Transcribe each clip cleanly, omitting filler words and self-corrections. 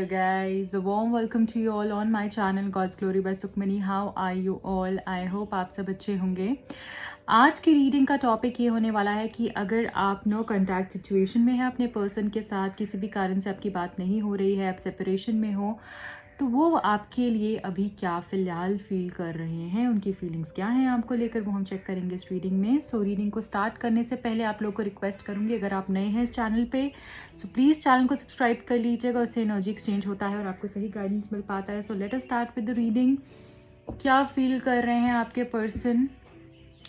guys, a warm welcome to you all on my channel God's Glory by Sukhmani. How are you all? I hope आप सब अच्छे होंगे. आज की reading का टॉपिक ये होने वाला है कि अगर आप नो कॉन्टैक्ट सिचुएशन में हैं अपने पर्सन के साथ, किसी भी कारण से आपकी बात नहीं हो रही है, आप सेपरेशन में हो, तो वो आपके लिए अभी क्या फ़िलहाल फील कर रहे हैं, उनकी फीलिंग्स क्या हैं आपको लेकर, वो हम चेक करेंगे इस रीडिंग में. सो रीडिंग को स्टार्ट करने से पहले आप लोगों को रिक्वेस्ट करूँगी, अगर आप नए हैं इस चैनल पे सो प्लीज़ चैनल को सब्सक्राइब कर लीजिएगा. उससे एनर्जी एक्सचेंज होता है और आपको सही गाइडेंस मिल पाता है. So let us start with the reading. क्या फील कर रहे हैं आपके पर्सन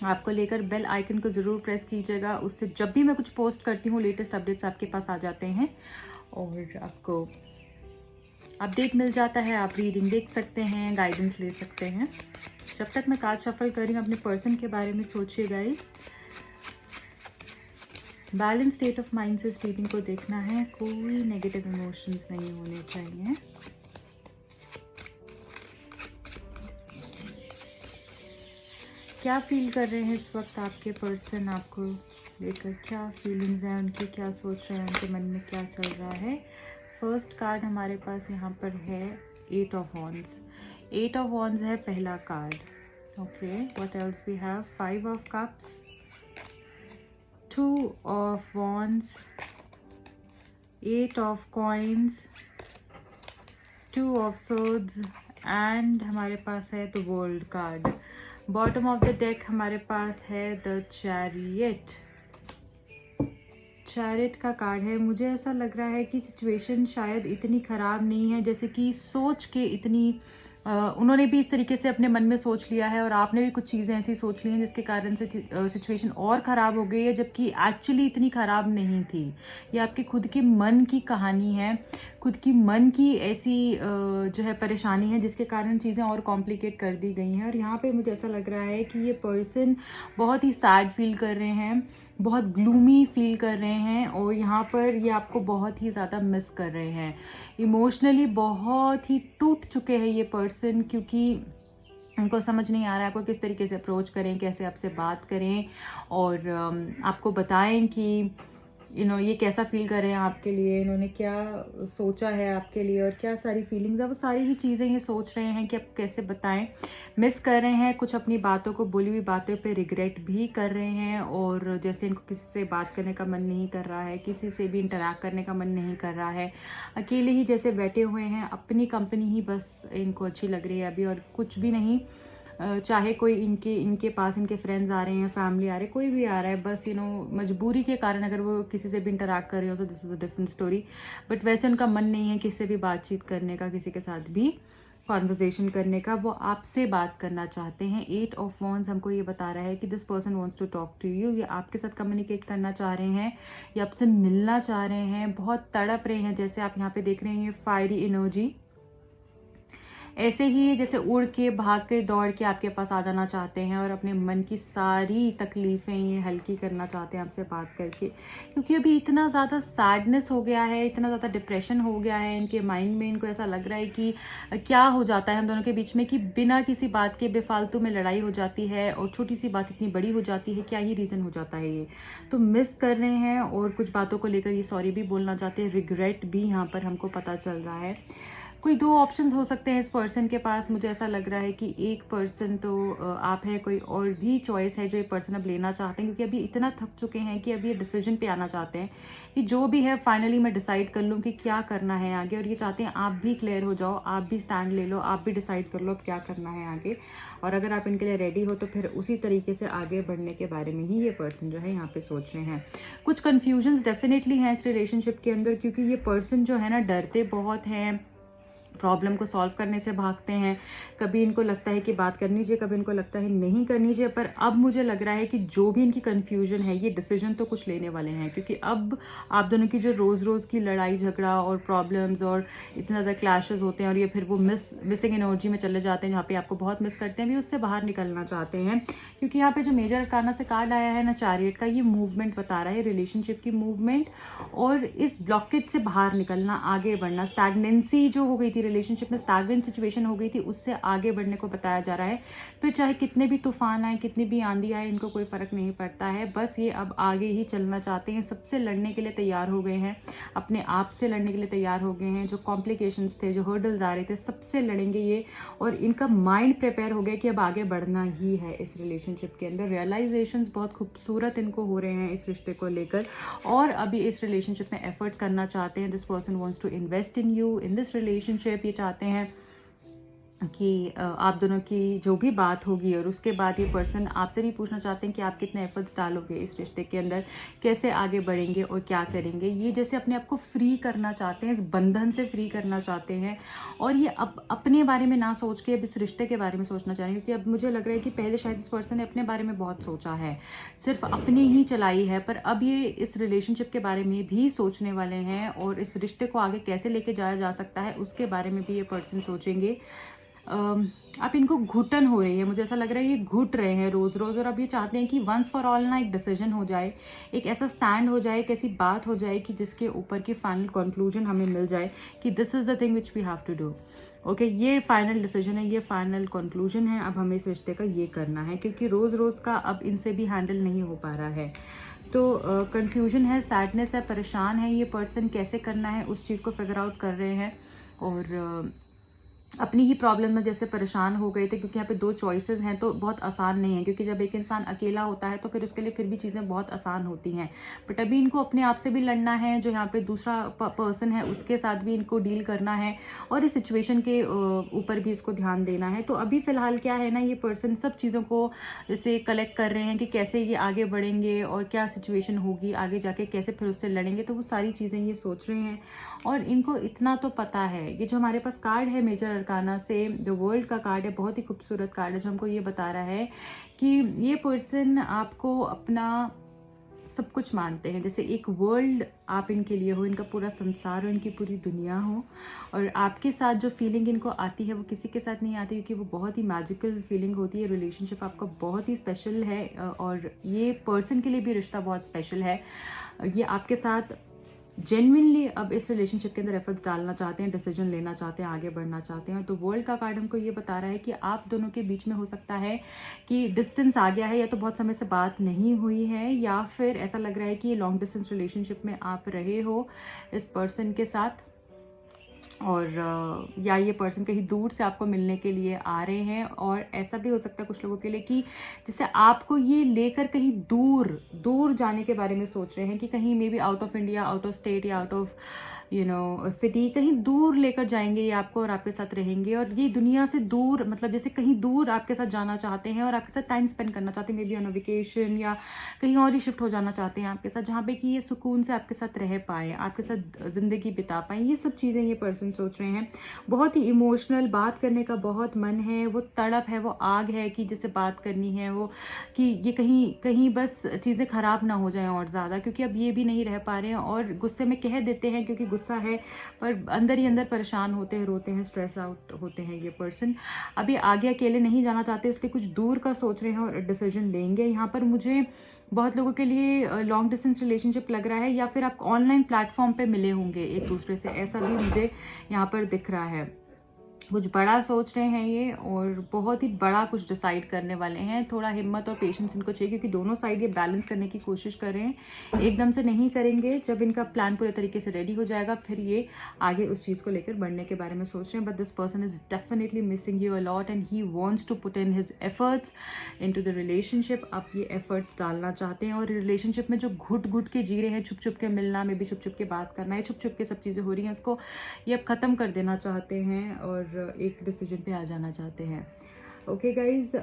आपको लेकर? बेल आइकन को ज़रूर प्रेस कीजिएगा, उससे जब भी मैं कुछ पोस्ट करती हूँ लेटेस्ट अपडेट्स आपके पास आ जाते हैं और आपको अपडेट मिल जाता है. आप रीडिंग देख सकते हैं, गाइडेंस ले सकते हैं. जब तक मैं कार्ड शफल कर रही हूँ अपने पर्सन के बारे में सोचिए guys. Balance state of mind से इस रीडिंग को देखना है. कोई नेगेटिव इमोशंस नहीं होने चाहिए. क्या फील कर रहे हैं इस वक्त आपके पर्सन आपको लेकर? क्या फीलिंग्स हैं उनकी, क्या सोच रहे हैं, उनके मन में क्या चल रहा है? फर्स्ट कार्ड हमारे पास यहाँ पर है 8 ऑफ वॉन्ड्स. 8 ऑफ वॉन्ड्स है पहला card. Okay, what else we have? 5 of cups, 2 of wands, 8 of coins, 2 of swords and हमारे पास है the world card. Bottom of the deck हमारे पास है द चैरियट. चैरियट का कार्ड है. मुझे ऐसा लग रहा है कि सिचुएशन शायद इतनी ख़राब नहीं है जैसे कि सोच के इतनी उन्होंने भी इस तरीके से अपने मन में सोच लिया है और आपने भी कुछ चीज़ें ऐसी सोच ली हैं जिसके कारण से सिचुएशन और ख़राब हो गई है, जबकि एक्चुअली इतनी ख़राब नहीं थी. ये आपके खुद के मन की कहानी है, खुद की मन की ऐसी जो है परेशानी है जिसके कारण चीज़ें और कॉम्प्लिकेट कर दी गई हैं. और यहाँ पे मुझे ऐसा लग रहा है कि ये पर्सन बहुत ही सैड फील कर रहे हैं, बहुत ग्लूमी फील कर रहे हैं और यहाँ पर ये आपको बहुत ही ज़्यादा मिस कर रहे हैं. इमोशनली बहुत ही टूट चुके हैं ये पर्सन, क्योंकि उनको समझ नहीं आ रहा है आपको किस तरीके से अप्रोच करें, कैसे आपसे बात करें और आपको बताएं कि ये कैसा फील कर रहे हैं आपके लिए, इन्होंने क्या सोचा है आपके लिए और क्या सारी फीलिंग्स है, वो सारी ही चीज़ें ये सोच रहे हैं कि आप कैसे बताएं. मिस कर रहे हैं कुछ अपनी बातों को, बोली हुई बातों पे रिग्रेट भी कर रहे हैं और जैसे इनको किसी से बात करने का मन नहीं कर रहा है, किसी से भी इंटरैक्ट करने का मन नहीं कर रहा है, अकेले ही जैसे बैठे हुए हैं, अपनी कंपनी ही बस इनको अच्छी लग रही है अभी और कुछ भी नहीं. चाहे कोई इनके पास इनके फ्रेंड्स आ रहे हैं, फैमिली आ रहे हैं, कोई भी आ रहा है, बस मजबूरी के कारण अगर वो किसी से भी इंटरैक्ट कर रहे हो तो this is a different story. But वैसे उनका मन नहीं है किसी से भी बातचीत करने का, किसी के साथ भी कॉन्वर्जेशन करने का. वो आपसे बात करना चाहते हैं. 8 ऑफ वॉन्ड्स हमको ये बता रहा है कि this person wants to talk to you. ये आपके साथ कम्युनिकेट करना चाह रहे हैं, ये आपसे मिलना चाह रहे हैं, बहुत तड़प रहे हैं. जैसे आप यहाँ पे देख रहे हैं ये फायरी एनर्जी, ऐसे ही जैसे उड़ के भाग के दौड़ के आपके पास आ जाना चाहते हैं और अपने मन की सारी तकलीफ़ें ये हल्की करना चाहते हैं आपसे बात करके, क्योंकि अभी इतना ज़्यादा सैडनेस हो गया है, इतना ज़्यादा डिप्रेशन हो गया है इनके माइंड में. इनको ऐसा लग रहा है कि क्या हो जाता है हम दोनों के बीच में कि बिना किसी बात के बेफालतू में लड़ाई हो जाती है और छोटी सी बात इतनी बड़ी हो जाती है. क्या ही रीज़न हो जाता है ये, तो मिस कर रहे हैं और कुछ बातों को लेकर ये सॉरी भी बोलना चाहते हैं. रिग्रेट भी यहाँ पर हमको पता चल रहा है. कोई 2 ऑप्शंस हो सकते हैं इस पर्सन के पास. मुझे ऐसा लग रहा है कि एक पर्सन तो आप है, कोई और भी चॉइस है जो ये पर्सन अब लेना चाहते हैं, क्योंकि अभी इतना थक चुके हैं कि अभी ये डिसीजन पे आना चाहते हैं कि जो भी है फाइनली मैं डिसाइड कर लूँ कि क्या करना है आगे. और ये चाहते हैं आप भी क्लियर हो जाओ, आप भी स्टैंड ले लो, आप भी डिसाइड कर लो अब क्या करना है आगे. और अगर आप इनके लिए रेडी हो तो फिर उसी तरीके से आगे बढ़ने के बारे में ही ये पर्सन जो है यहाँ पे सोच रहे हैं. कुछ कन्फ्यूजन्स डेफिनेटली हैं इस रिलेशनशिप के अंदर, क्योंकि ये पर्सन जो है ना डरते बहुत हैं, प्रॉब्लम को सॉल्व करने से भागते हैं. कभी इनको लगता है कि बात करनी चाहिए, कभी इनको लगता है नहीं करनी चाहिए. पर अब मुझे लग रहा है कि जो भी इनकी कन्फ्यूजन है, ये डिसीजन तो कुछ लेने वाले हैं, क्योंकि अब आप दोनों की जो रोज़ की लड़ाई झगड़ा और प्रॉब्लम्स और इतना ज़्यादा क्लैशेस होते हैं और ये फिर वो मिसिंग एनर्जी में चले जाते हैं जहाँ पे आपको बहुत मिस करते हैं, भी उससे बाहर निकलना चाहते हैं. क्योंकि यहाँ पे जो मेजर अरकाना से कार्ड आया है ना चैरियट का, ये मूवमेंट बता रहा है, रिलेशनशिप की मूवमेंट और इस ब्लॉकेज से बाहर निकलना, आगे बढ़ना. स्टैग्नेंसी जो हो गई थी थी, रिलेशनशिप में स्टैग्नेंट सिचुएशन हो गई थी, उससे आगे बढ़ने को बताया जा रहा है। फिर चाहे कितने भी तूफान आए, कितनी भी आंधी आए, इनको कोई फ़र्क नहीं पड़ता है, बस ये अब आगे ही चलना चाहते हैं, सबसे लड़ने के लिए तैयार हो गए हैं, अपने आप से लड़ने के लिए तैयार हो गए हैं। जो कॉम्प्लिकेशंस थे, जो हर्डल्स आ रहे थे, सबसे लड़ेंगे ये, और इनका माइंड प्रिपेयर हो गया कि अब आगे बढ़ना ही है इस रिलेशनशिप के अंदर। रियलाइजेशंस बहुत खूबसूरत इनको हो रहे हैं इस रिश्ते को लेकर, और अभी इस रिलेशनशिप में एफर्ट्स करना चाहते हैं। This person wants to invest in you, in this relationship. ये चाहते हैं कि आप दोनों की जो भी बात होगी, और उसके बाद ये पर्सन आपसे भी पूछना चाहते हैं कि आप कितने एफर्ट्स डालोगे इस रिश्ते के अंदर, कैसे आगे बढ़ेंगे और क्या करेंगे। ये जैसे अपने आप को फ्री करना चाहते हैं, इस बंधन से फ्री करना चाहते हैं, और ये अब अपने बारे में ना सोच के अब इस रिश्ते के बारे में सोचना चाह रहे हैं। क्योंकि अब मुझे लग रहा है कि पहले शायद इस पर्सन ने अपने बारे में बहुत सोचा है, सिर्फ अपनी ही चलाई है, पर अब ये इस रिलेशनशिप के बारे में भी सोचने वाले हैं, और इस रिश्ते को आगे कैसे लेके जाया जा सकता है उसके बारे में भी ये पर्सन सोचेंगे। अब इनको घुटन हो रही है, मुझे ऐसा लग रहा है ये घुट रहे हैं रोज़ रोज़, और अब ये चाहते हैं कि वंस फॉर ऑल ना एक डिसीजन हो जाए, एक ऐसा स्टैंड हो जाए, एक ऐसी बात हो जाए कि जिसके ऊपर की फाइनल कंक्लूजन हमें मिल जाए कि this is the thing which we have to do. Okay, ये फाइनल डिसीजन है, ये फाइनल कंक्लूजन है, अब हमें इस रिश्ते का ये करना है, क्योंकि रोज़ रोज़ का अब इनसे भी हैंडल नहीं हो पा रहा है। तो कन्फ्यूजन है, सैडनेस है, परेशान है ये पर्सन, कैसे करना है उस चीज़ को फिगर आउट कर रहे हैं, और अपनी ही प्रॉब्लम में जैसे परेशान हो गए थे, क्योंकि यहाँ पे दो चॉइसेस हैं, तो बहुत आसान नहीं है, क्योंकि जब एक इंसान अकेला होता है तो फिर उसके लिए फिर भी चीज़ें बहुत आसान होती हैं। बट अभी इनको अपने आप से भी लड़ना है, जो यहाँ पे दूसरा पर्सन है उसके साथ भी इनको डील करना है, और इस सिचुएशन के ऊपर भी इसको ध्यान देना है। तो अभी फ़िलहाल क्या है ना, ये पर्सन सब चीज़ों को जैसे कलेक्ट कर रहे हैं कि कैसे ये आगे बढ़ेंगे, और क्या सिचुएशन होगी आगे जाके, कैसे फिर उससे लड़ेंगे, तो वो सारी चीज़ें ये सोच रहे हैं। और इनको इतना तो पता है, ये जो हमारे पास कार्ड है मेजर अरकाना से, द वर्ल्ड का कार्ड है, बहुत ही खूबसूरत कार्ड है, जो हमको ये बता रहा है कि ये पर्सन आपको अपना सब कुछ मानते हैं, जैसे एक वर्ल्ड आप इनके लिए हो, इनका पूरा संसार हो, इनकी पूरी दुनिया हो, और आपके साथ जो फीलिंग इनको आती है वो किसी के साथ नहीं आती, क्योंकि वो बहुत ही मैजिकल फीलिंग होती है। रिलेशनशिप आपका बहुत ही स्पेशल है, और ये पर्सन के लिए भी रिश्ता बहुत स्पेशल है। ये आपके साथ जेन्युइनली अब इस रिलेशनशिप के अंदर एफर्ट्स डालना चाहते हैं, डिसीजन लेना चाहते हैं, आगे बढ़ना चाहते हैं। तो वर्ल्ड का कार्ड हमको ये बता रहा है कि आप दोनों के बीच में हो सकता है कि डिस्टेंस आ गया है, या तो बहुत समय से बात नहीं हुई है, या फिर ऐसा लग रहा है कि लॉन्ग डिस्टेंस रिलेशनशिप में आप रहे हो इस पर्सन के साथ, और या ये पर्सन कहीं दूर से आपको मिलने के लिए आ रहे हैं। और ऐसा भी हो सकता है कुछ लोगों के लिए कि जैसे आपको ये लेकर कहीं दूर दूर जाने के बारे में सोच रहे हैं, कि कहीं may be out of India, out of state, या आउट ऑफ सिटी, कहीं दूर लेकर जाएंगे ये आपको, और आपके साथ रहेंगे, और ये दुनिया से दूर, मतलब जैसे कहीं दूर आपके साथ जाना चाहते हैं, और आपके साथ टाइम स्पेंड करना चाहते हैं, may be on a vacation, या कहीं और ही शिफ्ट हो जाना चाहते हैं आपके साथ, जहाँ पे कि ये सुकून से आपके साथ रह पाए, आपके साथ ज़िंदगी बिता पाए। ये सब चीज़ें ये पर्सन सोच रहे हैं। बहुत ही इमोशनल, बात करने का बहुत मन है, वो तड़प है, वो आग है कि जिससे बात करनी है, वो कि ये कहीं कहीं बस चीज़ें ख़राब ना हो जाएं और ज़्यादा, क्योंकि अब ये भी नहीं रह पा रहे हैं, और गुस्से में कह देते हैं क्योंकि गुस्सा है, पर अंदर ही अंदर परेशान होते हैं, रोते हैं, स्ट्रेस आउट होते हैं ये पर्सन। अभी आगे अकेले नहीं जाना चाहते, इसलिए कुछ दूर का सोच रहे हैं और डिसीजन लेंगे। यहाँ पर मुझे बहुत लोगों के लिए लॉन्ग डिस्टेंस रिलेशनशिप लग रहा है, या फिर आप ऑनलाइन प्लेटफॉर्म पे मिले होंगे एक दूसरे से, ऐसा भी मुझे यहाँ पर दिख रहा है। कुछ बड़ा सोच रहे हैं ये, और बहुत ही बड़ा कुछ डिसाइड करने वाले हैं। थोड़ा हिम्मत और पेशेंस इनको चाहिए, क्योंकि दोनों साइड ये बैलेंस करने की कोशिश कर रहे हैं, एकदम से नहीं करेंगे। जब इनका प्लान पूरे तरीके से रेडी हो जाएगा, फिर ये आगे उस चीज़ को लेकर बढ़ने के बारे में सोच रहे हैं। But this person is definitely missing you a lot, and he wants to put in his efforts into the relationship. आप ये एफर्ट्स डालना चाहते हैं, और रिलेशनशिप में जो घुट घुट के जी रहे हैं, छुप छुप के मिलना, में भी छुप छुप के बात करना है, छुप छुप के सब चीज़ें हो रही हैं, उसको ये अब ख़त्म कर देना चाहते हैं, और एक डिसीजन पे आ जाना चाहते हैं। ओके गाइज,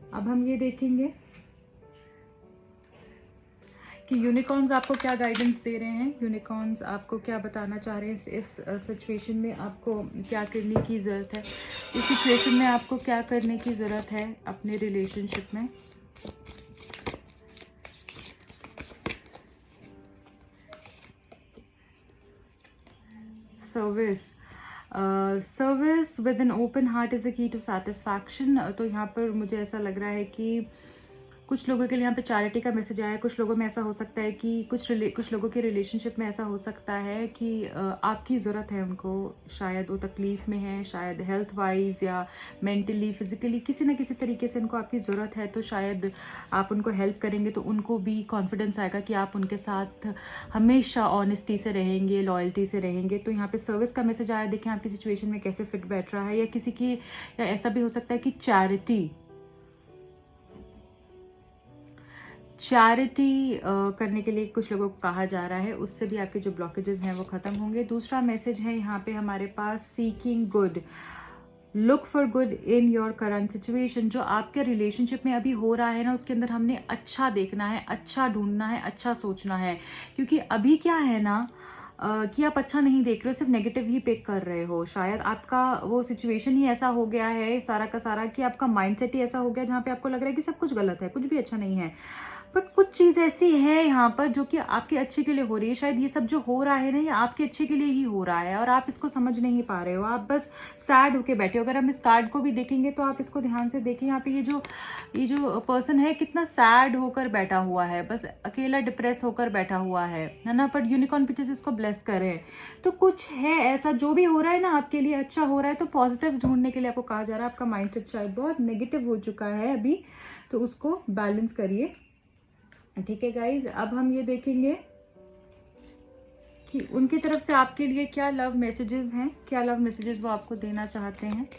अब हम ये देखेंगे कि यूनिकॉर्न्स आपको क्या गाइडेंस दे रहे हैं, यूनिकॉर्न्स आपको क्या बताना चाह रहे हैं, इस सिचुएशन में आपको क्या करने की ज़रूरत है, इस सिचुएशन में आपको क्या करने की ज़रूरत है अपने रिलेशनशिप में। Service with an open heart is a की टू सेटिस्फैक्शन। तो यहाँ पर मुझे ऐसा लग रहा है कि कुछ लोगों के लिए यहाँ पे चैरिटी का मैसेज आया है। कुछ लोगों में ऐसा हो सकता है कि कुछ लोगों के रिलेशनशिप में ऐसा हो सकता है कि आपकी ज़रूरत है उनको, शायद वो तकलीफ़ में है, शायद हेल्थ वाइज या मेंटली फिजिकली किसी ना किसी तरीके से उनको आपकी ज़रूरत है, तो शायद आप उनको हेल्प करेंगे तो उनको भी कॉन्फिडेंस आएगा कि आप उनके साथ हमेशा ऑनेस्टी से रहेंगे, लॉयल्टी से रहेंगे। तो यहाँ पे सर्विस का मैसेज आया, देखें आपकी सिचुएशन में कैसे फिट बैठ रहा है। या किसी की, या ऐसा भी हो सकता है कि चैरिटी करने के लिए कुछ लोगों को कहा जा रहा है, उससे भी आपके जो ब्लॉकेजेस हैं वो ख़त्म होंगे। दूसरा मैसेज है यहाँ पे हमारे पास, seeking good, look for good in your current situation. जो आपके रिलेशनशिप में अभी हो रहा है ना, उसके अंदर हमने अच्छा देखना है, अच्छा ढूंढना है, अच्छा सोचना है। क्योंकि अभी क्या है ना कि आप अच्छा नहीं देख रहे हो, सिर्फ नेगेटिव ही पिक कर रहे हो। शायद आपका वो सिचुएशन ही ऐसा हो गया है सारा का सारा कि आपका माइंडसेट ही ऐसा हो गया जहाँ पे आपको लग रहा है कि सब कुछ गलत है, कुछ भी अच्छा नहीं है। बट कुछ चीज़ ऐसी है यहाँ पर जो कि आपके अच्छे के लिए हो रही है। शायद ये सब जो हो रहा है ना, ये आपके अच्छे के लिए ही हो रहा है और आप इसको समझ नहीं पा रहे हो। आप बस सैड होके बैठे हो। अगर हम इस कार्ड को भी देखेंगे तो आप इसको ध्यान से देखें, यहाँ पे ये जो पर्सन है कितना सैड होकर बैठा हुआ है, बस अकेला डिप्रेस होकर बैठा हुआ है ना। पर यूनिकॉर्न पिक्चर्स इसको ब्लेस करें। तो कुछ है ऐसा, जो भी हो रहा है ना आपके लिए अच्छा हो रहा है, तो पॉजिटिव ढूंढने के लिए आपको कहा जा रहा है। आपका माइंडसेट शायद बहुत नेगेटिव हो चुका है अभी, तो उसको बैलेंस करिए। ठीक है गाइज, अब हम ये देखेंगे कि उनकी तरफ से आपके लिए क्या लव मैसेजेस हैं, क्या लव मैसेजेस वो आपको देना चाहते हैं।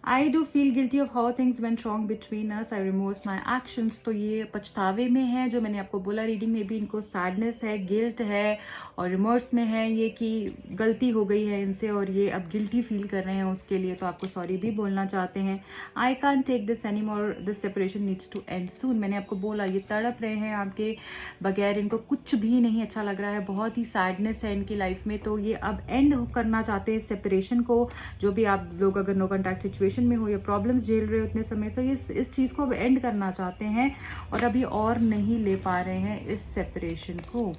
I do feel guilty of how things went wrong between us, I remorse my actions. तो ये पछतावे में है, जो मैंने आपको बोला रीडिंग में भी, इनको सैडनेस है, गिल्ट है और रिमोर्स में है ये कि गलती हो गई है इनसे और ये अब गिल्टी फील कर रहे हैं उसके लिए, तो आपको सॉरी भी बोलना चाहते हैं। I can't take this any more, this separation needs to end soon. मैंने आपको बोला ये तड़प रहे हैं आपके बगैर, इनको कुछ भी नहीं अच्छा लग रहा है, बहुत ही सैडनेस है इनकी लाइफ में। तो ये अब एंड करना चाहते हैं सेपरेशन को। जो भी आप लोग अगर नो कॉन्टैक्ट सिचुएशन में हो या प्रॉब्लम्स झेल रहे हो इतने समय से, इस चीज़ को अब एंड करना चाहते हैं और अभी और नहीं ले पा रहे हैं इस सेपरेशन को।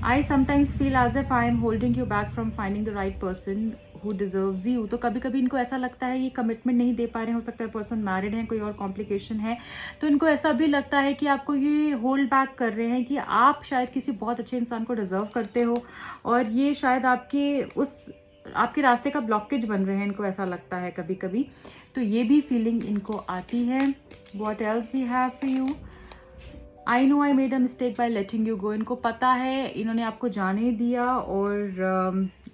I sometimes feel as if I am holding you back from finding the right person who deserves you। तो कभी कभी इनको ऐसा लगता है ये कमिटमेंट नहीं दे पा रहे हैं, हो सकता है पर्सन मैरिड है, कोई और कॉम्प्लिकेशन है, तो इनको ऐसा भी लगता है कि आपको ये होल्ड बैक कर रहे हैं कि आप शायद किसी बहुत अच्छे इंसान को डिजर्व करते हो और ये शायद आपके रास्ते का ब्लॉकेज बन रहे हैं, इनको ऐसा लगता है कभी कभी। तो ये भी फीलिंग इनको आती है। What else we have for you? I know I made a mistake by letting you go. इनको पता है इन्होंने आपको जाने दिया और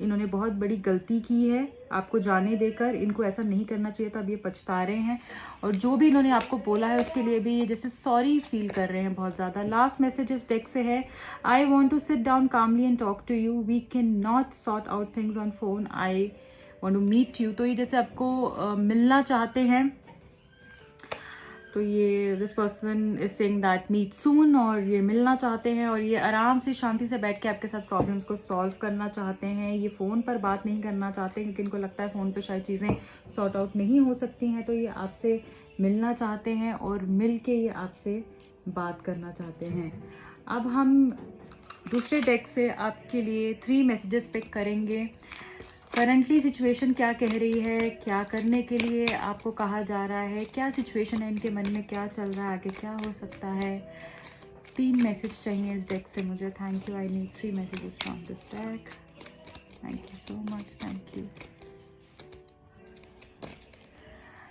इन्होंने बहुत बड़ी गलती की है आपको जाने देकर। इनको ऐसा नहीं करना चाहिए था, अब ये पछता रहे हैं और जो भी इन्होंने आपको बोला है उसके लिए भी ये जैसे सॉरी फील कर रहे हैं बहुत ज़्यादा। लास्ट मैसेज इस डेक से है, I want to sit down calmly and talk to you, we can not sort out things on phone, I want to meet you. तो ये जैसे आपको मिलना चाहते हैं, तो ये this person is saying that meet soon, और ये मिलना चाहते हैं और ये आराम से शांति से बैठ के आपके साथ प्रॉब्लम्स को सॉल्व करना चाहते हैं। ये फ़ोन पर बात नहीं करना चाहते क्योंकि इनको लगता है फ़ोन पे शायद चीज़ें सॉर्ट आउट नहीं हो सकती हैं। तो ये आपसे मिलना चाहते हैं और मिल के ये आपसे बात करना चाहते हैं। अब हम दूसरे डेक से आपके लिए 3 मैसेजेस पिक करेंगे। करंटली सिचुएशन क्या कह रही है, क्या करने के लिए आपको कहा जा रहा है, क्या सिचुएशन है इनके मन में, क्या चल रहा है, आगे क्या हो सकता है। 3 मैसेज चाहिए इस डेक से मुझे। Thank you, I need 3 messages from this deck. Thank you so much, thank you.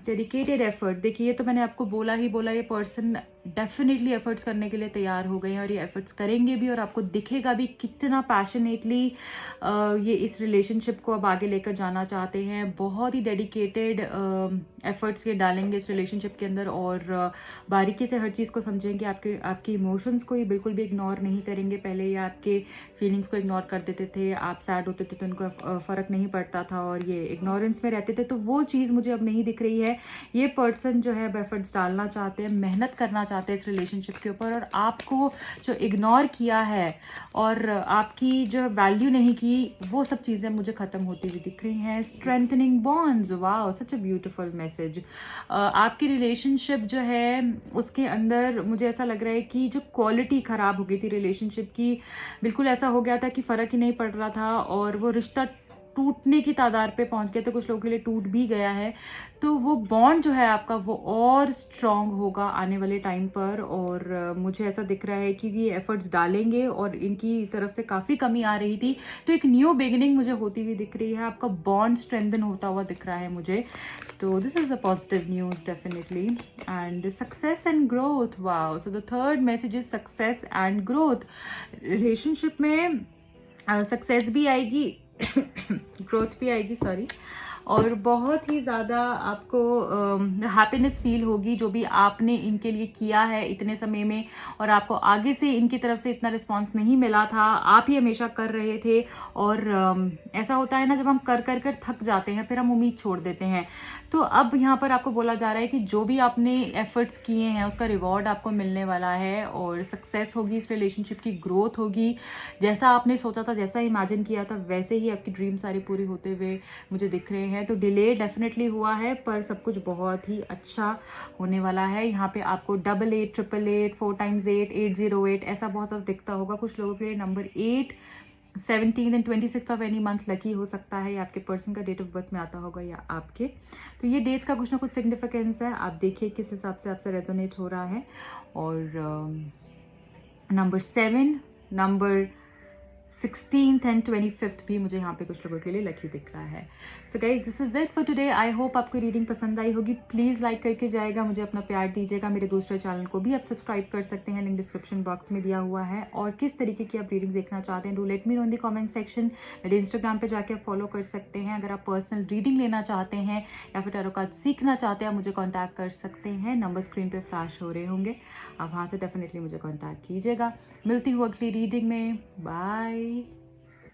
Dedicated effort, देखिए ये तो मैंने आपको बोला, ये पर्सन डेफिनेटली एफर्ट्स करने के लिए तैयार हो गए हैं और ये एफर्ट्स करेंगे भी और आपको दिखेगा भी कितना पैशनेटली ये इस रिलेशनशिप को अब आगे लेकर जाना चाहते हैं। बहुत ही डेडिकेटेड एफर्ट्स ये डालेंगे इस रिलेशनशिप के अंदर और बारीकी से हर चीज़ को समझेंगे। आपके इमोशंस को ये बिल्कुल भी इग्नोर नहीं करेंगे। पहले ये आपके फीलिंग्स को इग्नोर कर देते थे, आप सैड होते थे तो इनको फ़र्क नहीं पड़ता था और ये इग्नोरेंस में रहते थे, तो वो चीज़ मुझे अब नहीं दिख रही है। ये पर्सन जो है अब एफर्ट्स डालना चाहते हैं, मेहनत करना चाहते हैं इस रिलेशनशिप के ऊपर, और आपको जो इग्नोर किया है और आपकी जो वैल्यू नहीं की, वो सब चीज़ें मुझे ख़त्म होती हुई दिख रही हैं। Strengthening bonds, wow, such a beautiful message. आपकी रिलेशनशिप जो है उसके अंदर मुझे ऐसा लग रहा है कि जो क्वालिटी ख़राब हो गई थी रिलेशनशिप की, बिल्कुल ऐसा हो गया था कि फ़र्क ही नहीं पड़ रहा था और वो रिश्ता टूटने की तादाद पे पहुंच गया, तो कुछ लोगों के लिए टूट भी गया है। तो वो बॉन्ड जो है आपका वो और स्ट्रांग होगा आने वाले टाइम पर। और मुझे ऐसा दिख रहा है कि ये एफर्ट्स डालेंगे और इनकी तरफ से काफ़ी कमी आ रही थी, तो एक न्यू बिगिनिंग मुझे होती हुई दिख रही है। आपका बॉन्ड स्ट्रेंथन होता हुआ दिख रहा है मुझे। तो this is a positive news definitely. And success and growth, wow, so the third message is success and growth. Relationship में सक्सेस भी आएगी ग्रोथ भी आएगी, सॉरी, और बहुत ही ज़्यादा आपको हैप्पीनेस फील होगी जो भी आपने इनके लिए किया है इतने समय में, और आपको आगे से इनकी तरफ से इतना रिस्पांस नहीं मिला था, आप ही हमेशा कर रहे थे। और ऐसा होता है ना, जब हम कर कर कर थक जाते हैं फिर हम उम्मीद छोड़ देते हैं। तो अब यहाँ पर आपको बोला जा रहा है कि जो भी आपने एफर्ट्स किए हैं उसका रिवॉर्ड आपको मिलने वाला है, और सक्सेस होगी, इस रिलेशनशिप की ग्रोथ होगी। जैसा आपने सोचा था, जैसा इमेजिन किया था, वैसे ही आपकी ड्रीम सारी पूरी होते हुए मुझे दिख रहे हैं। तो डिले डेफिनेटली हुआ है, पर सब कुछ बहुत ही अच्छा होने वाला है। यहाँ पे आपको 88, 888, 4 times 8, 808 ऐसा बहुत ज़्यादा दिखता होगा। कुछ लोगों के लिए number 8, 17 and 26 of any month lucky हो सकता है, या आपके पर्सन का डेट ऑफ बर्थ में आता होगा या आपके। तो ये डेट्स का कुछ ना कुछ सिग्निफिकेंस है, आप देखिए किस हिसाब से आपसे रेजोनेट हो रहा है। और number 7, number 16th and 25th भी मुझे यहाँ पे कुछ लोगों के लिए लकी दिख रहा है। So guys, this is it for today. I hope आपको रीडिंग पसंद आई होगी। प्लीज़ लाइक करके जाएगा, मुझे अपना प्यार दीजिएगा। मेरे दूसरे चैनल को भी आप सब्सक्राइब कर सकते हैं, लिंक डिस्क्रिप्शन बॉक्स में दिया हुआ है। और किस तरीके की आप रीडिंग देखना चाहते हैं, do let me know in the comment section. मेरे इंस्टाग्राम पे जाके आप फॉलो कर सकते हैं। अगर आप पर्सनल रीडिंग लेना चाहते हैं या फिर टैरो कार्ड सीखना चाहते हैं, आप मुझे कॉन्टैक्ट कर सकते हैं। नंबर स्क्रीन पर फ्लैश हो रहे होंगे, आप वहाँ से डेफिनेटली मुझे कॉन्टैक्ट कीजिएगा। मिलती हूँ अगली रीडिंग में, बाय।